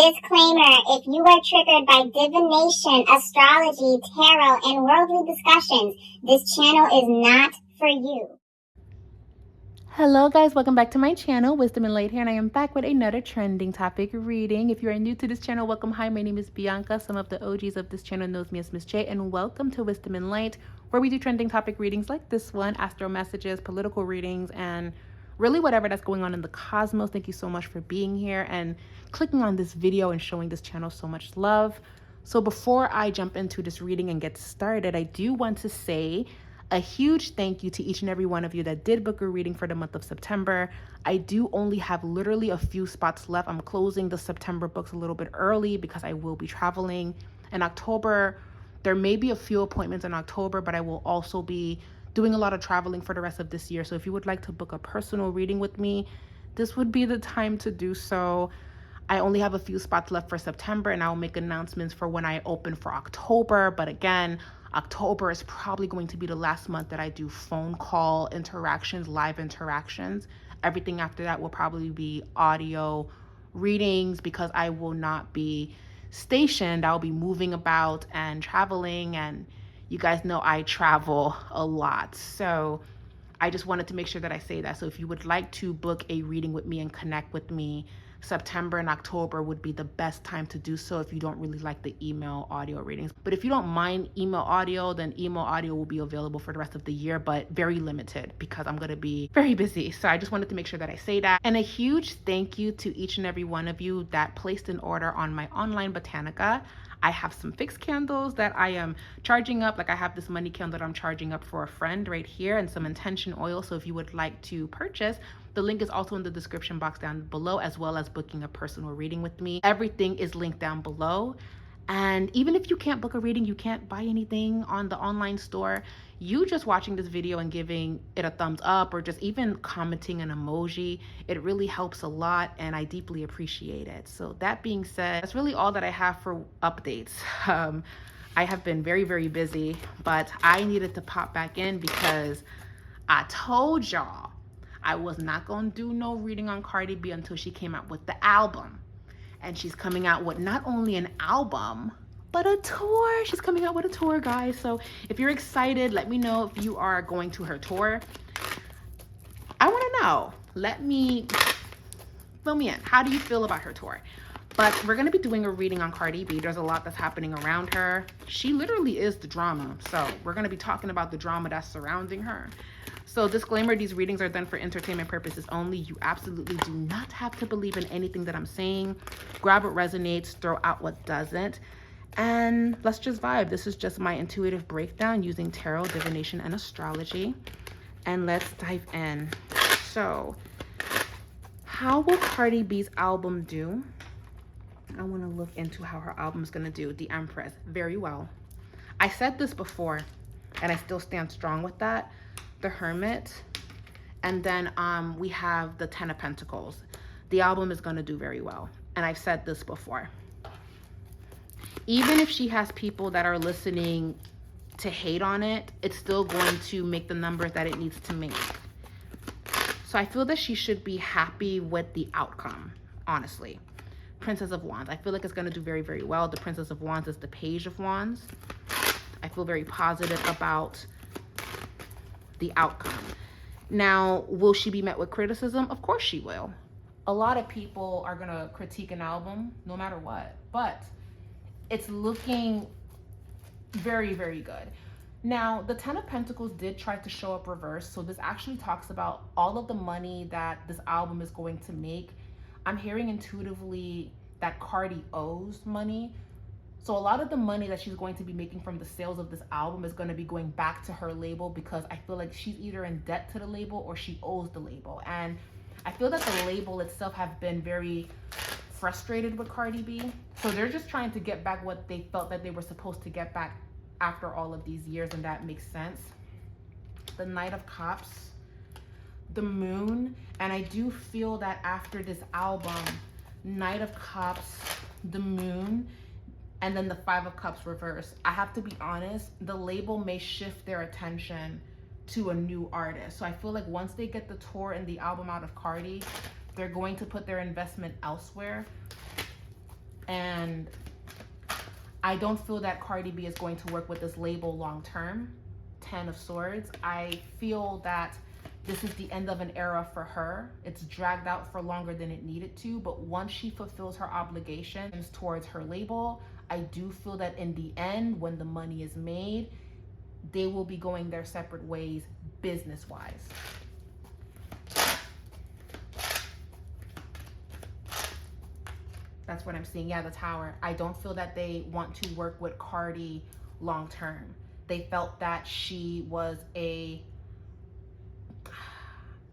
Disclaimer, if you are triggered by divination, astrology, tarot, and worldly discussions, this channel is not for you. Hello guys, welcome back to my channel, Wisdom and Light here, and I am back with another trending topic reading. If you are new to this channel, welcome. Hi, my name is Bianca. Some of the OGs of this channel knows me as Miss J, and welcome to Wisdom and Light, where we do trending topic readings like this one, astro messages, political readings, and really whatever that's going on in the cosmos. Thank you so much for being here and clicking on this video and showing this channel so much love. So before I jump into this reading and get started, I do want to say a huge thank you to each and every one of you that did book a reading for the month of September. I do only have literally a few spots left. I'm closing the September books a little bit early because I will be traveling in October. There may be a few appointments in October, but I will also be doing a lot of traveling for the rest of this year. So if you would like to book a personal reading with me, this would be the time to do so. I only have a few spots left for September, and I'll make announcements for when I open for October. But again, October is probably going to be the last month that I do phone call interactions, live interactions. Everything after that will probably be audio readings because I will not be stationed. I'll be moving about and traveling, and you guys know I travel a lot. So I just wanted to make sure that I say that. So if you would like to book a reading with me and connect with me, September and October would be the best time to do so if you don't really like the email audio readings. But if you don't mind email audio, then email audio will be available for the rest of the year, but very limited because I'm going to be very busy. So I just wanted to make sure that I say that. And a huge thank you to each and every one of you that placed an order on my online Botanica. I have some fixed candles that I am charging up. Like I have this money candle that I'm charging up for a friend right here, and some intention oil. So if you would like to purchase, the link is also in the description box down below, as well as booking a personal reading with me. Everything is linked down below. And even if you can't book a reading, you can't buy anything on the online store, you just watching this video and giving it a thumbs up or just even commenting an emoji, it really helps a lot, and I deeply appreciate it. So that being said, that's really all that I have for updates. I have been very, very busy, but I needed to pop back in because I told y'all I was not going to do no reading on Cardi B until she came out with the album. And she's coming out with not only an album, but a tour. She's coming out with a tour, guys. So if you're excited, let me know if you are going to her tour. I want to know. Let me fill me in. How do you feel about her tour? But we're going to be doing a reading on Cardi B. There's a lot that's happening around her. She literally is the drama. So we're going to be talking about the drama that's surrounding her. So disclaimer, these readings are done for entertainment purposes only. You absolutely do not have to believe in anything that I'm saying. Grab what resonates, throw out what doesn't. And let's just vibe. This is just my intuitive breakdown using tarot, divination, and astrology. And let's dive in. So how will Cardi B's album do? I want to look into how her album is going to do. The Empress, very well. I said this before, and I still stand strong with that. The Hermit, and then we have the Ten of Pentacles. The album is going to do very well, and I've said this before. Even if she has people that are listening to hate on it, it's still going to make the numbers that it needs to make. So I feel that she should be happy with the outcome, honestly. Princess of Wands, I feel like it's going to do very, very well. The Princess of Wands is the Page of Wands. I feel very positive about the outcome. Now, will she be met with criticism? Of course she will. A lot of people are going to critique an album no matter what, but it's looking very, very good. Now, the Ten of Pentacles did try to show up reverse, so this actually talks about all of the money that this album is going to make. I'm hearing intuitively that Cardi owes money. So a lot of the money that she's going to be making from the sales of this album is going to be going back to her label, because I feel like she's either in debt to the label or she owes the label. And I feel that the label itself have been very frustrated with Cardi B. So they're just trying to get back what they felt that they were supposed to get back after all of these years, and that makes sense. The Knight of Cups, the Moon, and I do feel that after this album, Knight of Cups, the Moon, and then the Five of Cups reverse, I have to be honest, the label may shift their attention to a new artist. So I feel like once they get the tour and the album out of Cardi, they're going to put their investment elsewhere. And I don't feel that Cardi B is going to work with this label long term. 10 of Swords. I feel that this is the end of an era for her. It's dragged out for longer than it needed to, but once she fulfills her obligations towards her label, I do feel that in the end, when the money is made, they will be going their separate ways business-wise. That's what I'm seeing. Yeah, the Tower. I don't feel that they want to work with Cardi long term. They felt that she was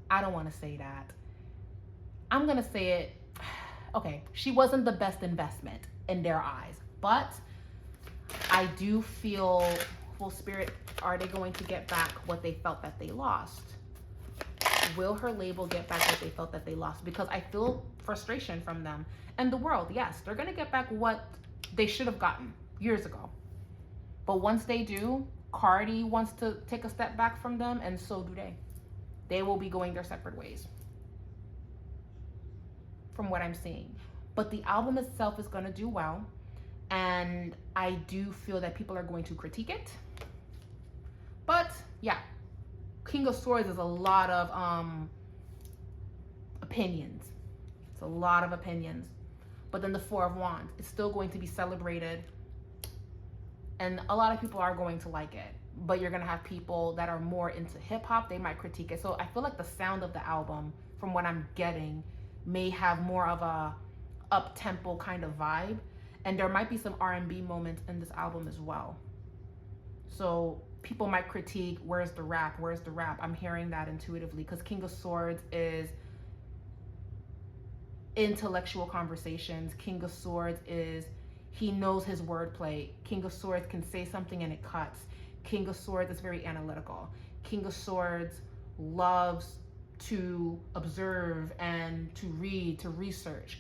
I don't want to say that. I'm going to say it. Okay, she wasn't the best investment in their eyes. But I do feel, full spirit, are they going to get back what they felt that they lost? Will her label get back what they felt that they lost? Because I feel frustration from them. And the world, yes, they're going to get back what they should have gotten years ago. But once they do, Cardi wants to take a step back from them, and so do they. They will be going their separate ways, from what I'm seeing. But the album itself is going to do well, and I do feel that people are going to critique it. But yeah, King of Swords is a lot of opinions. It's a lot of opinions. But then the Four of Wands is still going to be celebrated, and a lot of people are going to like it. But you're gonna have people that are more into hip hop, they might critique it. So I feel like the sound of the album, from what I'm getting, may have more of a up-tempo kind of vibe, and there might be some R&B moments in this album as well. So people might critique, where's the rap? Where's the rap? I'm hearing that intuitively, because King of Swords is intellectual conversations. King of Swords is, he knows his wordplay. King of Swords can say something and it cuts. King of Swords is very analytical. King of Swords loves to observe and to read, to research.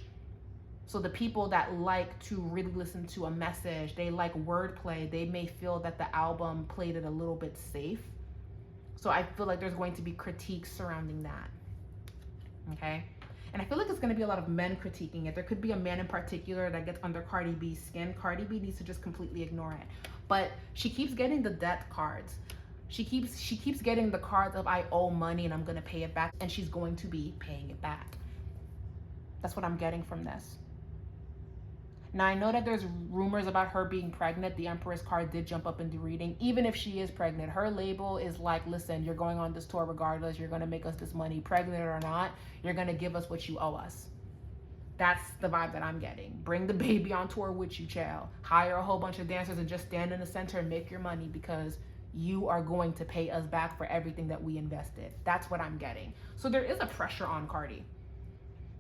So the people that like to really listen to a message, they like wordplay, they may feel that the album played it a little bit safe. So I feel like there's going to be critiques surrounding that. Okay? And I feel like it's going to be a lot of men critiquing it. There could be a man in particular that gets under Cardi B's skin. Cardi B needs to just completely ignore it. But she keeps getting the debt cards. She keeps getting the cards of, I owe money and I'm going to pay it back. And she's going to be paying it back. That's what I'm getting from this. Now, I know that there's rumors about her being pregnant. The Empress card did jump up in the reading. Even if she is pregnant, her label is like, listen, you're going on this tour regardless. You're going to make us this money, pregnant or not. You're going to give us what you owe us. That's the vibe that I'm getting. Bring the baby on tour with you, child. Hire a whole bunch of dancers and just stand in the center and make your money, because you are going to pay us back for everything that we invested. That's what I'm getting. So there is a pressure on Cardi.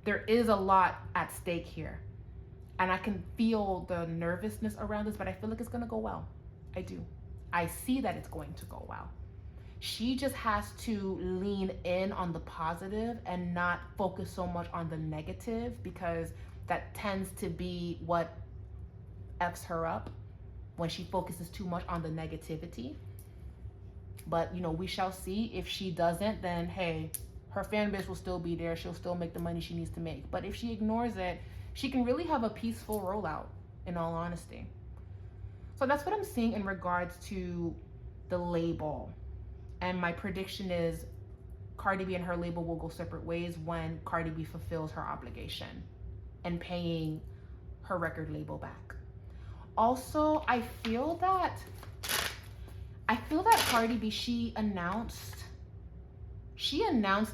There is a lot at stake here. And I can feel the nervousness around this, but I feel like it's going to go well. I do. I see that it's going to go well. She just has to lean in on the positive and not focus so much on the negative, because that tends to be what F's her up, when she focuses too much on the negativity. But, you know, we shall see. If she doesn't, then hey, her fan base will still be there. She'll still make the money she needs to make. But if she ignores it, she can really have a peaceful rollout, in all honesty. So that's what I'm seeing in regards to the label. And my prediction is Cardi B and her label will go separate ways when Cardi B fulfills her obligation and paying her record label back. Also, I feel that Cardi B, she announced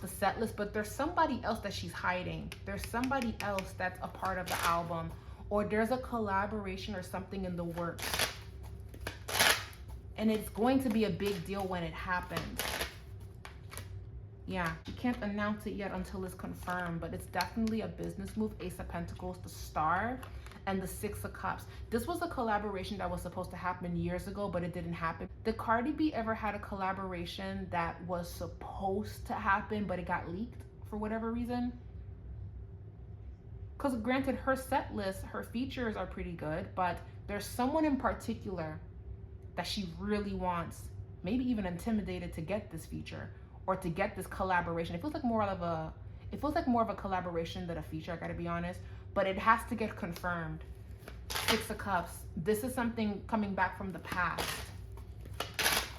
the set list, but there's somebody else that she's hiding. There's somebody else that's a part of the album, or there's a collaboration or something in the works. And it's going to be a big deal when it happens. Yeah, she can't announce it yet until it's confirmed, but it's definitely a business move. Ace of Pentacles, the Star, and the Six of Cups. This was a collaboration that was supposed to happen years ago, but it didn't happen. Did Cardi B ever had a collaboration that was supposed to happen, but it got leaked for whatever reason? Because granted, her set list, her features are pretty good, but there's someone in particular that she really wants, maybe even intimidated to get this feature or to get this collaboration. It feels like more of a collaboration than a feature, I gotta be honest, but it has to get confirmed. Six of Cups. This is something coming back from the past.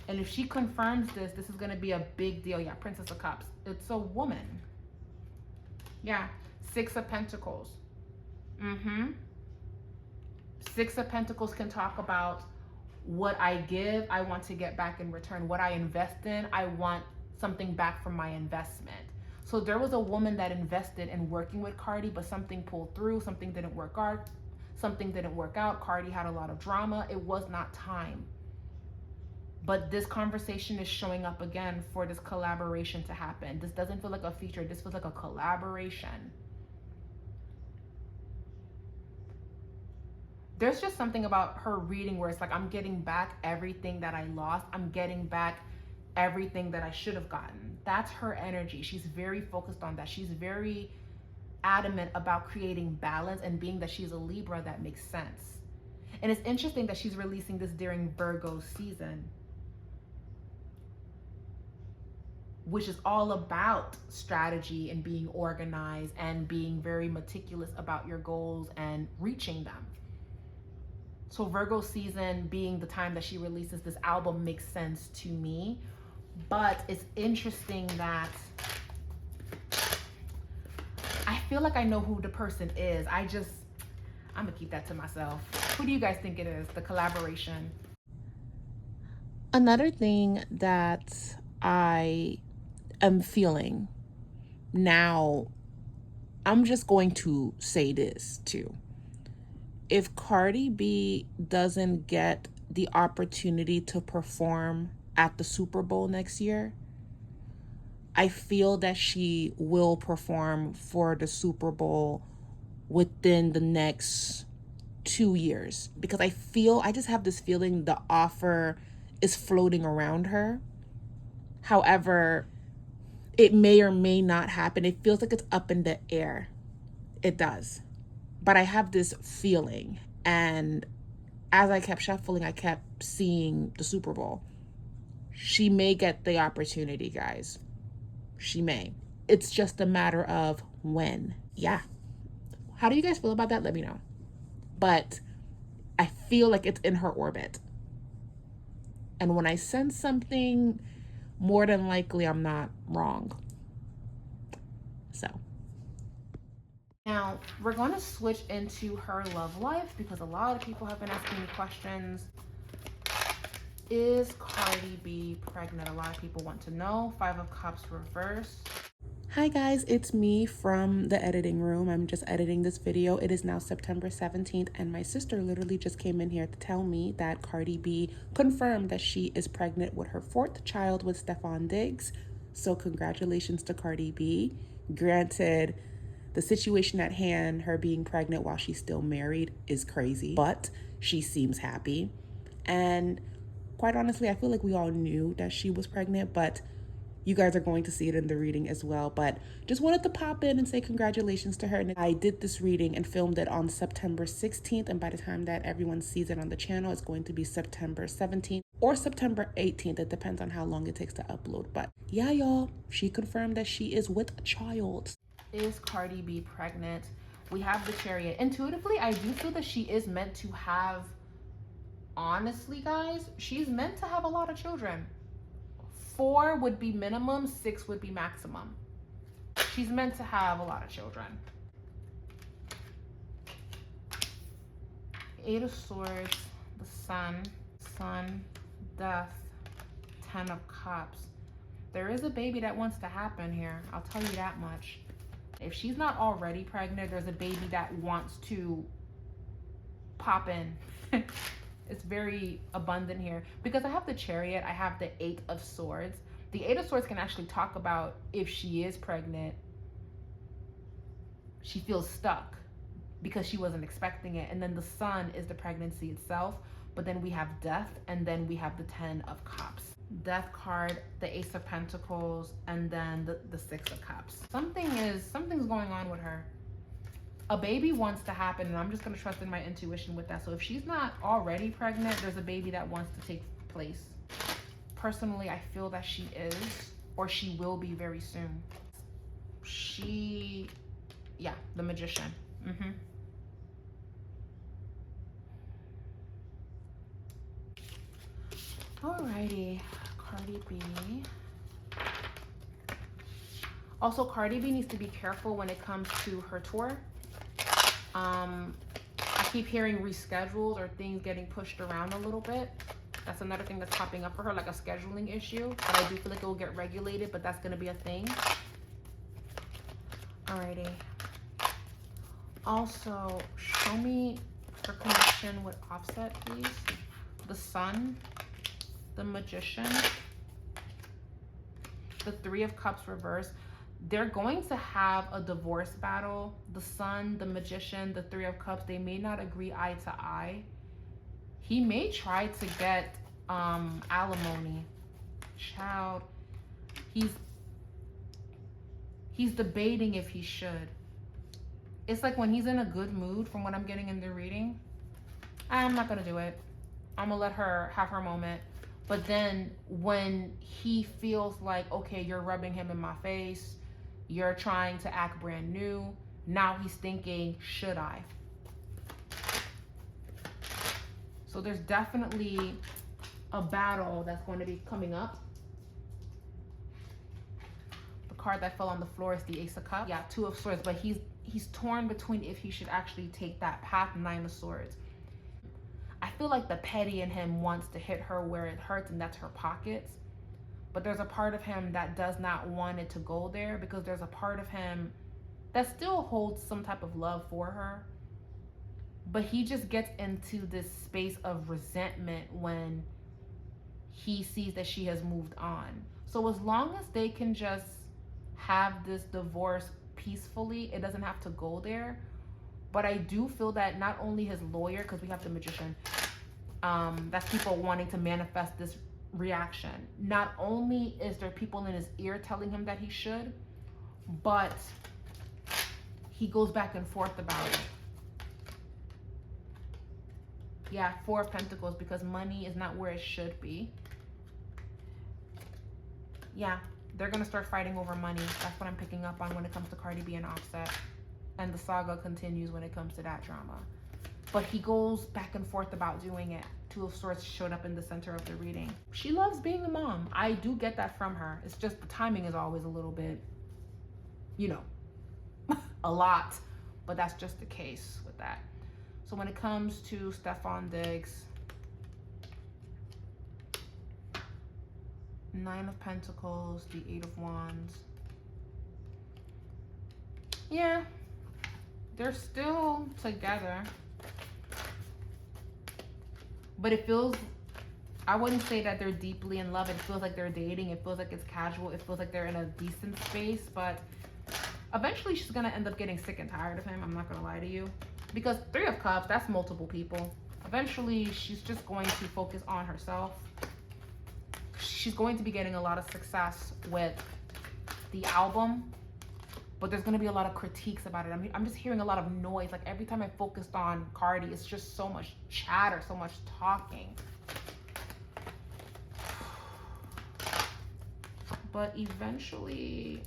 And if she confirms this, this is going to be a big deal. Yeah, Princess of Cups. It's a woman. Yeah, Six of Pentacles. Six of Pentacles can talk about what I give, I want to get back in return. What I invest in, I want something back from my investment. So there was a woman that invested in working with Cardi, but something pulled through, something didn't work out. Cardi had a lot of drama. It was not time. But this conversation is showing up again for this collaboration to happen. This doesn't feel like a feature. This feels like a collaboration. There's just something about her reading where it's like, I'm getting back everything that I lost. I'm getting back everything that I should have gotten. That's her energy. She's very focused on that. She's very adamant about creating balance, and being that she's a Libra, that makes sense. And it's interesting that she's releasing this during Virgo season, which is all about strategy and being organized and being very meticulous about your goals and reaching them. So Virgo season being the time that she releases this album makes sense to me. But it's interesting that I feel like I know who the person is. I'm gonna keep that to myself. Who do you guys think it is? The collaboration. Another thing that I am feeling now, I'm just going to say this too. If Cardi B doesn't get the opportunity to perform at the Super Bowl next year, I feel that she will perform for the Super Bowl within the next 2 years, because I just have this feeling the offer is floating around her. However, it may or may not happen. It feels like it's up in the air. It does. But I have this feeling, and as I kept shuffling, I kept seeing the Super Bowl. She may get the opportunity, guys. She may. It's just a matter of when. Yeah. How do you guys feel about that? Let me know. But I feel like it's in her orbit. And when I sense something, more than likely I'm not wrong. So. Now, we're going to switch into her love life, because a lot of people have been asking me questions. Is Cardi B pregnant? A lot of people want to know. Five of Cups reversed. Hi guys, it's me from the editing room. I'm just editing this video. It is now September 17th, and my sister literally just came in here to tell me that Cardi B confirmed that she is pregnant with her 4th child with Stefon Diggs. So congratulations to Cardi B. Granted, the situation at hand, her being pregnant while she's still married, is crazy, but she seems happy. And quite honestly, I feel like we all knew that she was pregnant, but you guys are going to see it in the reading as well. But just wanted to pop in and say congratulations to her. And I did this reading and filmed it on September 16th. And by the time that everyone sees it on the channel, it's going to be September 17th or September 18th. It depends on how long it takes to upload. But yeah, y'all, she confirmed that she is with a child. Is Cardi B pregnant? We have the Chariot. Intuitively, I do feel that she is meant to have, honestly, guys, she's meant to have a lot of children. 4 would be minimum, 6 would be maximum. She's meant to have a lot of children. 8 of Swords, the Sun, Death, 10 of Cups. There is a baby that wants to happen here. I'll tell you that much. If she's not already pregnant, there's a baby that wants to pop in. It's very abundant here, because I have the Chariot, I have the 8 of Swords. The 8 of Swords can actually talk about if she is pregnant, she feels stuck because she wasn't expecting it. And then the Sun is the pregnancy itself, but then we have Death, and then we have the 10 of Cups. Death card, the Ace of Pentacles, and then the 6 of Cups. Something's going on with her. A baby wants to happen, and I'm just going to trust in my intuition with that. So if she's not already pregnant, there's a baby that wants to take place. Personally, I feel that she is, or she will be very soon. The Magician. Alrighty, Cardi B. Also, Cardi B needs to be careful when it comes to her tour. I keep hearing rescheduled or things getting pushed around a little bit. That's another thing that's popping up for her, like a scheduling issue. But I do feel like it will get regulated, but that's going to be a thing. Alrighty. Also, show me her connection with Offset, please. The Sun, the Magician, the Three of Cups reversed. They're going to have a divorce battle. The Sun, the Magician, the Three of Cups, they may not agree eye to eye. He may try to get alimony. Child, he's debating if he should. It's like when he's in a good mood, from what I'm getting in the reading, I'm not gonna do it. I'm gonna let her have her moment. But then when he feels like, okay, you're rubbing him in my face, you're trying to act brand new, now he's thinking, should I? So there's definitely a battle that's going to be coming up. The card that fell on the floor is the Ace of Cups. Yeah, Two of Swords, but he's torn between if he should actually take that path. Nine of Swords. I feel like the petty in him wants to hit her where it hurts, and that's her pockets. But there's a part of him that does not want it to go there, because there's a part of him that still holds some type of love for her. But he just gets into this space of resentment when he sees that she has moved on. So as long as they can just have this divorce peacefully, it doesn't have to go there. But I do feel that not only his lawyer, because we have the Magician, that's people wanting to manifest this reaction. Not only is there people in his ear telling him that he should, but he goes back and forth about it. Yeah, Four of Pentacles, because money is not where it should be. Yeah, they're going to start fighting over money. That's what I'm picking up on when it comes to Cardi B and Offset. And the saga continues when it comes to that drama. But he goes back and forth about doing it. Two of Swords showed up in the center of the reading. She loves being a mom. I do get that from her. It's just the timing is always a little bit, you know, a lot. But that's just the case with that. So when it comes to Stefon Diggs, Nine of Pentacles, the Eight of Wands. Yeah, they're still together. But it feels, I wouldn't say that they're deeply in love. It feels like they're dating. It feels like it's casual. It feels like they're in a decent space. But eventually she's going to end up getting sick and tired of him. I'm not going to lie to you. Because Three of Cups, that's multiple people. Eventually she's just going to focus on herself. She's going to be getting a lot of success with the album, but there's going to be a lot of critiques about it. I'm just hearing a lot of noise. Like every time I focused on Cardi, it's just so much chatter, so much talking. But eventually,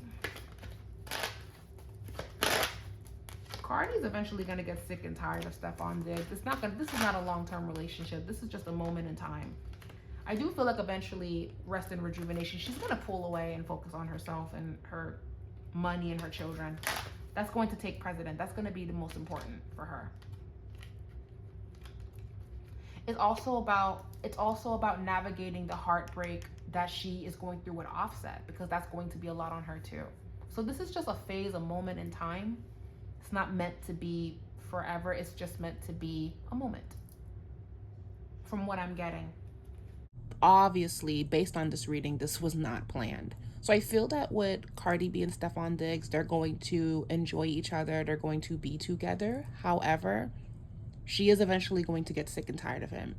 Cardi's eventually going to get sick and tired of Stefon Diggs. This is not a long-term relationship. This is just a moment in time. I do feel like eventually, rest and rejuvenation, she's going to pull away and focus on herself and her money and her children. That's going to take precedent. That's going to be the most important for her. It's also about navigating the heartbreak that she is going through with Offset, because that's going to be a lot on her too. So this is just a phase, a moment in time. It's not meant to be forever. It's just meant to be a moment, from what I'm getting. Obviously, based on this reading, this was not planned. So I feel that with Cardi B and Stefon Diggs, they're going to enjoy each other. They're going to be together. However, she is eventually going to get sick and tired of him.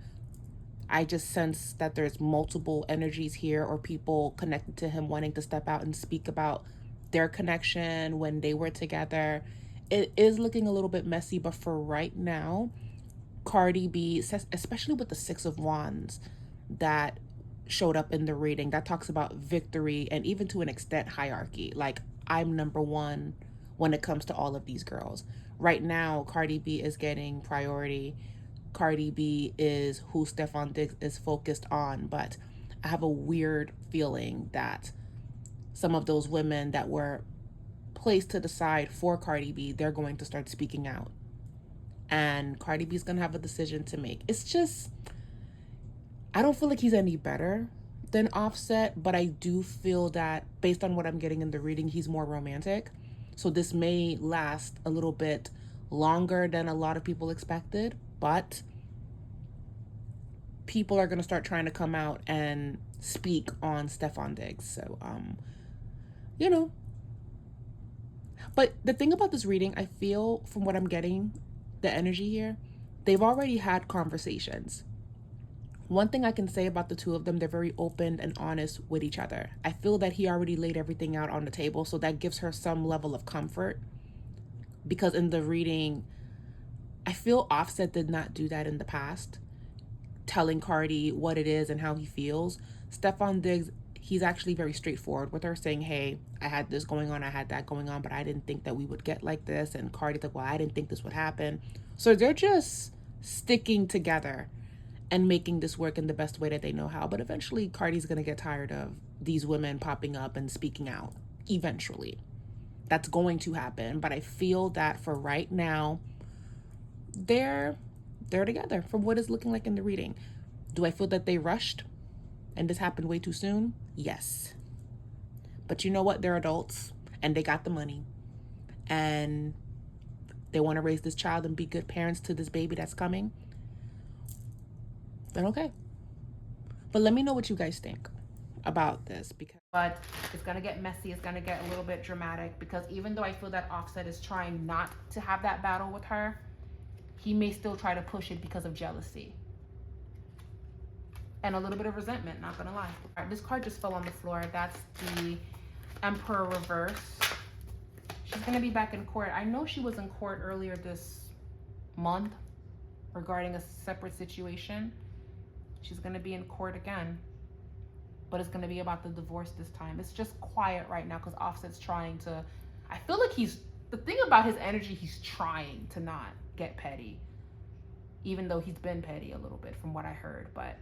I just sense that there's multiple energies here, or people connected to him wanting to step out and speak about their connection when they were together. It is looking a little bit messy, but for right now, Cardi B, especially with the Six of Wands that showed up in the reading, that talks about victory and even to an extent hierarchy. Like, I'm number one when it comes to all of these girls. Right now, Cardi B is getting priority. Cardi B is who Stefon Diggs is focused on, but I have a weird feeling that some of those women that were placed to the side for Cardi B, they're going to start speaking out. And Cardi B's going to have a decision to make. It's just, I don't feel like he's any better than Offset, but I do feel that based on what I'm getting in the reading, he's more romantic. So this may last a little bit longer than a lot of people expected, but people are going to start trying to come out and speak on Stefon Diggs. So, you know. But the thing about this reading, I feel from what I'm getting, the energy here, they've already had conversations. One thing I can say about the two of them, they're very open and honest with each other. I feel that he already laid everything out on the table, so that gives her some level of comfort. Because in the reading, I feel Offset did not do that in the past, telling Cardi what it is and how he feels. Stefon Diggs, he's actually very straightforward with her, saying, hey, I had this going on, I had that going on, but I didn't think that we would get like this. And Cardi's like, well, I didn't think this would happen. So they're just sticking together and making this work in the best way that they know how. But eventually Cardi's going to get tired of these women popping up and speaking out. Eventually. That's going to happen. But I feel that for right now, they're together from what it's looking like in the reading. Do I feel that they rushed and this happened way too soon? Yes. But you know what? They're adults and they got the money. And they want to raise this child and be good parents to this baby that's coming. Then okay. But let me know what you guys think about this, but it's gonna get messy, it's gonna get a little bit dramatic, because even though I feel that Offset is trying not to have that battle with her, he may still try to push it because of jealousy and a little bit of resentment, not gonna lie. All right, this card just fell on the floor. That's the Emperor reverse. She's gonna be back in court. I know she was in court earlier this month regarding a separate situation. She's gonna be in court again, but it's gonna be about the divorce this time. It's just quiet right now because Offset's trying to, I feel like the thing about his energy, he's trying to not get petty, even though he's been petty a little bit from what I heard. But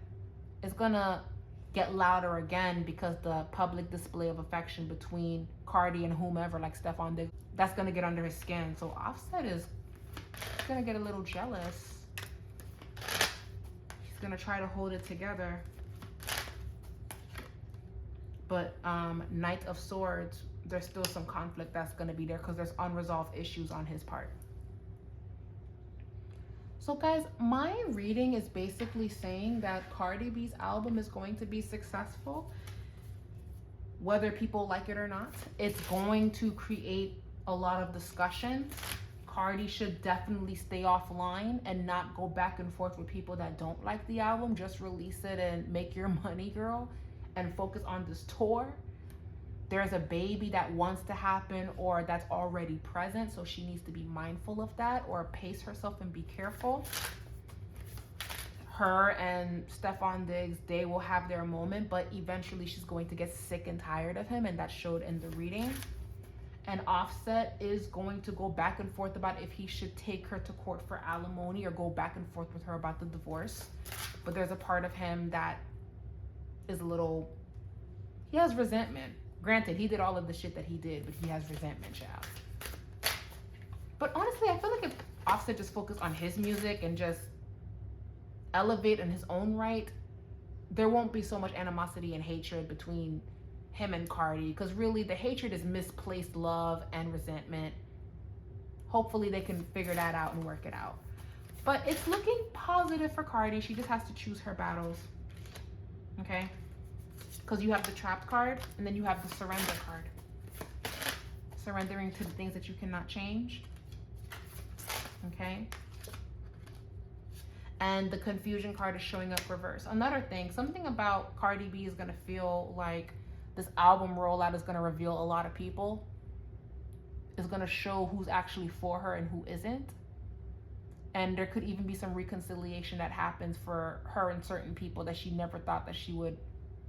it's gonna get louder again because the public display of affection between Cardi and whomever, like Stefon Diggs, that's gonna get under his skin. So Offset is gonna get a little jealous. He's gonna try to hold it together. But Knight of Swords, there's still some conflict that's gonna be there because there's unresolved issues on his part. So guys, my reading is basically saying that Cardi B's album is going to be successful, whether people like it or not. It's going to create a lot of discussion. Cardi should definitely stay offline and not go back and forth with people that don't like the album. Just release it and make your money, girl, and focus on this tour. There's a baby that wants to happen or that's already present, so she needs to be mindful of that or pace herself and be careful. Her and Stefon Diggs, they will have their moment, but eventually she's going to get sick and tired of him, and that showed in the reading. And Offset is going to go back and forth about if he should take her to court for alimony or go back and forth with her about the divorce. But there's a part of him that is a little, he has resentment. Granted, he did all of the shit that he did, but he has resentment, child. But honestly, I feel like if Offset just focused on his music and just elevate in his own right, there won't be so much animosity and hatred between him and Cardi, because really the hatred is misplaced love and resentment. Hopefully they can figure that out and work it out. But it's looking positive for Cardi. She just has to choose her battles. Okay? Because you have the trapped card and then you have the surrender card. Surrendering to the things that you cannot change. Okay? And the confusion card is showing up reverse. Another thing, something about Cardi B is going to feel like this album rollout is going to reveal a lot of people. It's going to show who's actually for her and who isn't. And there could even be some reconciliation that happens for her and certain people that she never thought that she would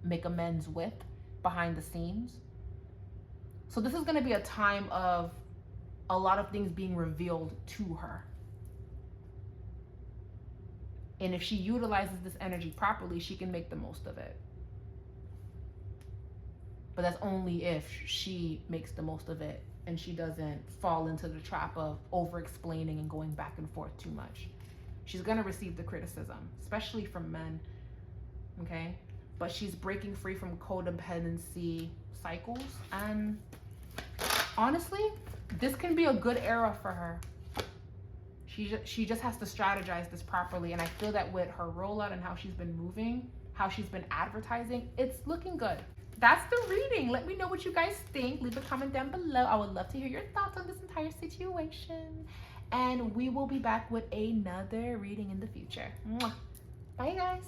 make amends with behind the scenes. So this is going to be a time of a lot of things being revealed to her. And if she utilizes this energy properly, she can make the most of it. But that's only if she makes the most of it and she doesn't fall into the trap of over-explaining and going back and forth too much. She's going to receive the criticism, especially from men, okay? But she's breaking free from codependency cycles. And honestly, this can be a good era for her. She just has to strategize this properly. And I feel that with her rollout and how she's been moving, how she's been advertising, it's looking good. That's the reading. Let me know what you guys think. Leave a comment down below. I would love to hear your thoughts on this entire situation. And we will be back with another reading in the future. Mwah. Bye, guys.